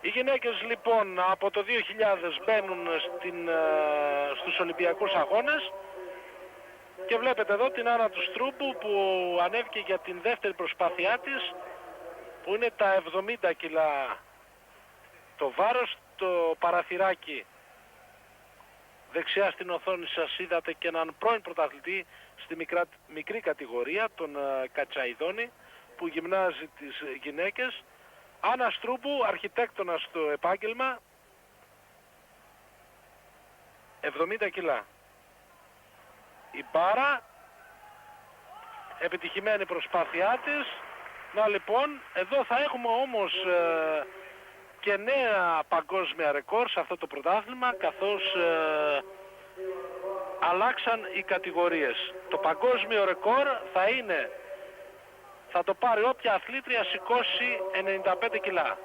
Οι γυναίκες λοιπόν από το 2000 μπαίνουν στους Ολυμπιακούς Αγώνες και βλέπετε εδώ την Άννα του Στρούμπου που ανέβηκε για την δεύτερη προσπάθειά της, που είναι τα 70 κιλά το βάρος. Το παραθυράκι δεξιά στην οθόνη σας είδατε και έναν πρώην πρωταθλητή στη μικρή κατηγορία, τον Κατσαϊδόνη, που γυμνάζει τις γυναίκες. Άννα Στρούμπου, αρχιτέκτονα στο επάγγελμα, 70 κιλά. Η Μπάρα, επιτυχημένη προσπάθειά της. Να λοιπόν, εδώ θα έχουμε όμως και νέα παγκόσμια ρεκόρ σε αυτό το πρωτάθλημα, καθώς αλλάξαν οι κατηγορίες. Το παγκόσμιο ρεκόρ θα το πάρει όποια αθλήτρια σηκώσει 95 κιλά.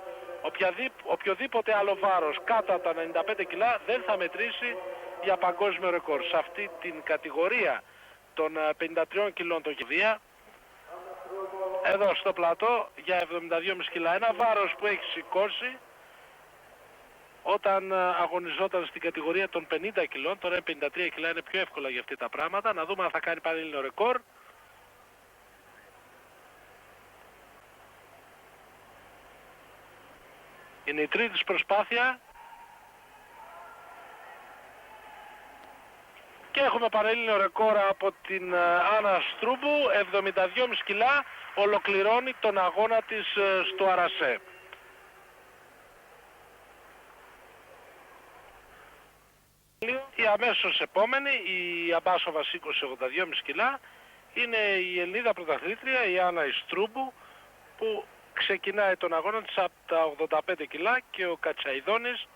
Οποιοδήποτε άλλο βάρος κάτω από τα 95 κιλά δεν θα μετρήσει για παγκόσμιο ρεκόρ. Σε αυτή την κατηγορία των 53 κιλών το κηδεία, εδώ στο πλατό για 72,5 κιλά, ένα βάρος που έχει σηκώσει όταν αγωνιζόταν στην κατηγορία των 50 κιλών, τώρα 53 κιλά, είναι πιο εύκολα για αυτή τα πράγματα. Να δούμε αν θα κάνει πανελλήνιο ρεκόρ. Είναι η τρίτη προσπάθεια. Και έχουμε πανελλήνιο ρεκόρ από την Άννα Στρούμπου, 72,5 κιλά, ολοκληρώνει τον αγώνα της στο Αρασέ. Η αμέσως επόμενη, η Αμπάσοβα σήκωσε 82,5 κιλά, είναι η Ελληνίδα πρωταθλήτρια, η Άννα Στρούμπου, που ξεκινάει τον αγώνα της από τα 85 κιλά και ο Κατσαϊδόνης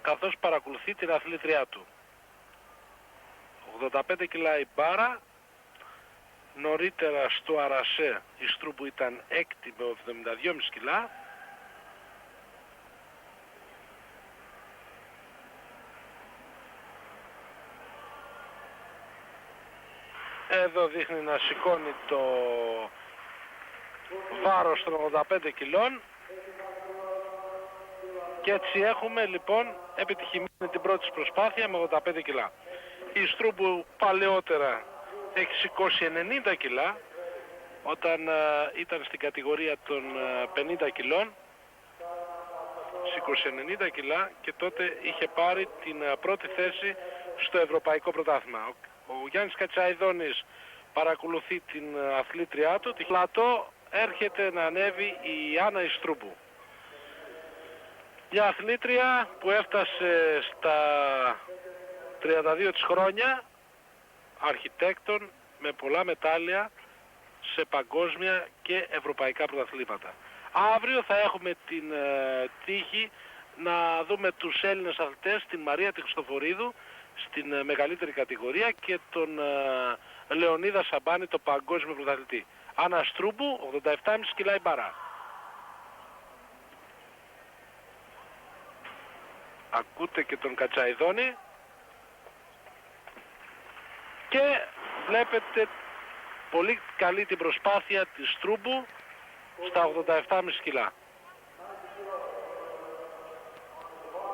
καθώς παρακολουθεί την αθλήτριά του. 85 κιλά η Μπάρα, νωρίτερα στο Αρασέ η Στρούμπου ήταν έκτη με 72,5 κιλά. Εδώ δείχνει να σηκώνει το βάρος των 85 κιλών. Και έτσι έχουμε λοιπόν επιτυχημένη την πρώτη προσπάθεια με 85 κιλά. Η Στρούμπου παλαιότερα έχει σηκώσει 90 κιλά όταν ήταν στην κατηγορία των 50 κιλών. Σήκωσε 90 κιλά και τότε είχε πάρει την πρώτη θέση στο Ευρωπαϊκό Πρωτάθλημα. Ο Γιάννης Κατσαϊδόνης παρακολουθεί την αθλήτριά του. Τη πλατό έρχεται να ανέβει η Άννα Στρούμπου. Μια αθλήτρια που έφτασε στα 32 της χρόνια, αρχιτέκτον με πολλά μετάλλια σε παγκόσμια και ευρωπαϊκά πρωταθλήματα. Αύριο θα έχουμε την τύχη να δούμε τους Έλληνες αθλητές, την Μαρία τη Χριστοφορίδου στην μεγαλύτερη κατηγορία και τον Λεωνίδα Σαμπάνη, το παγκόσμιο πρωταθλητή. Άννα Στρούμπου, 87,5 κιλά η Μπάρα. Ακούτε και τον Κατσαϊδόνη και βλέπετε πολύ καλή την προσπάθεια της Στρούμπου στα 87,5 κιλά.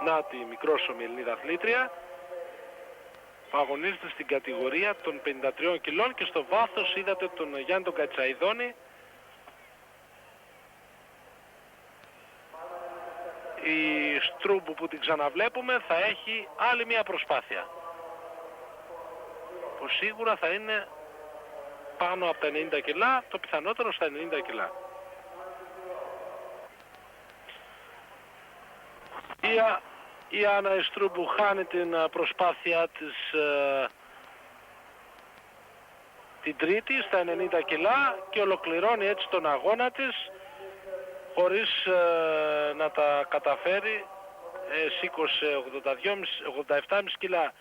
Να τη μικρόσωμη Ελληνίδα αθλήτρια που αγωνίζεται στην κατηγορία των 53 κιλών και στο βάθος είδατε τον Γιάννη τον Κατσαϊδόνη. Η Στρούμπου που την ξαναβλέπουμε θα έχει άλλη μια προσπάθεια που σίγουρα θα είναι πάνω από τα 90 κιλά, το πιθανότερο στα 90 κιλά. Η Άννα Στρούμπου χάνει την προσπάθειά της την τρίτη στα 90 κιλά και ολοκληρώνει έτσι τον αγώνα της χωρίς να τα καταφέρει. Σήκωσε 87,5 κιλά